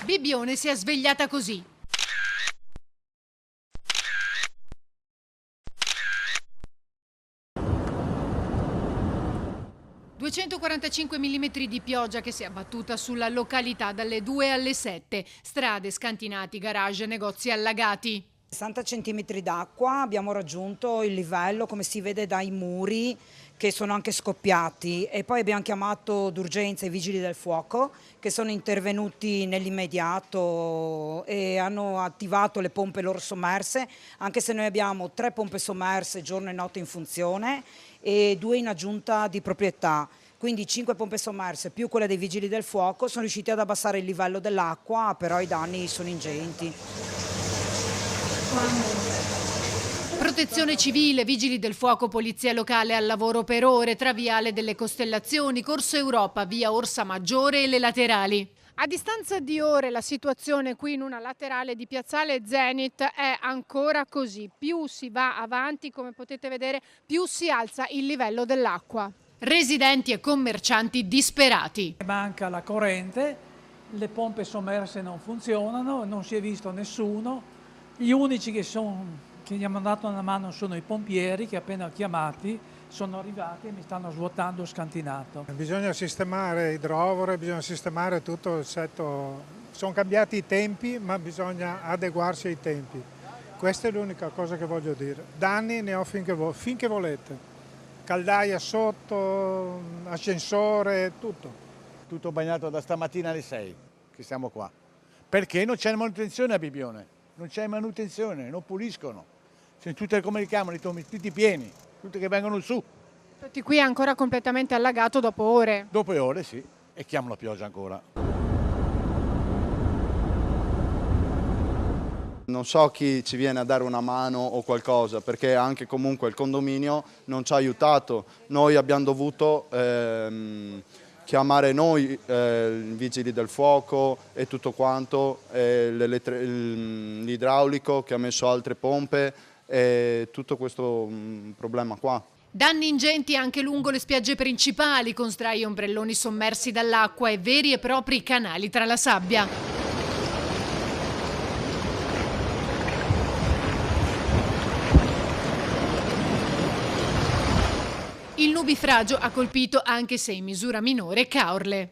Bibbione si è svegliata così. «245 millimetri di pioggia che si è abbattuta sulla località dalle 2 alle 7. Strade, scantinati, garage, negozi allagati. 60 centimetri d'acqua, abbiamo raggiunto il livello, come si vede dai muri, che sono anche scoppiati, e poi abbiamo chiamato d'urgenza i vigili del fuoco che sono intervenuti nell'immediato e hanno attivato le pompe loro sommerse, anche se noi abbiamo 3 pompe sommerse giorno e notte in funzione e 2 in aggiunta di proprietà. Quindi 5 pompe sommerse più quelle dei vigili del fuoco sono riusciti ad abbassare il livello dell'acqua, però i danni sono ingenti. Protezione civile, vigili del fuoco, polizia locale al lavoro per ore tra Viale delle Costellazioni, Corso Europa, via Orsa Maggiore e le laterali. A distanza di ore la situazione qui in una laterale di Piazzale Zenit è ancora così. Più si va avanti, come potete vedere, più si alza il livello dell'acqua. Residenti e commercianti disperati. Manca la corrente, le pompe sommerse non funzionano, non si è visto nessuno. Gli unici che gli hanno dato una mano sono i pompieri che appena chiamati sono arrivati e mi stanno svuotando scantinato. Bisogna sistemare idrovore, bisogna sistemare tutto il setto. Sono cambiati i tempi, ma bisogna adeguarsi ai tempi. Questa è l'unica cosa che voglio dire. Danni ne ho finché volete. Caldaia sotto, ascensore, tutto. Tutto bagnato da stamattina alle 6 che siamo qua. Perché non c'è manutenzione a Bibbione? Non c'è manutenzione, non puliscono. Sono tutte, come li chiamano, tutti pieni, tutti che vengono su. Tutti qui è ancora completamente allagato dopo ore. Dopo ore sì, e chiamo la pioggia ancora. Non so chi ci viene a dare una mano o qualcosa, perché anche comunque il condominio non ci ha aiutato. Noi abbiamo dovuto chiamare noi i vigili del fuoco e tutto quanto, l'idraulico che ha messo altre pompe e tutto questo problema qua. Danni ingenti anche lungo le spiagge principali, con sdraio e ombrelloni sommersi dall'acqua e veri e propri canali tra la sabbia. Il nubifragio ha colpito, anche se in misura minore, Caorle.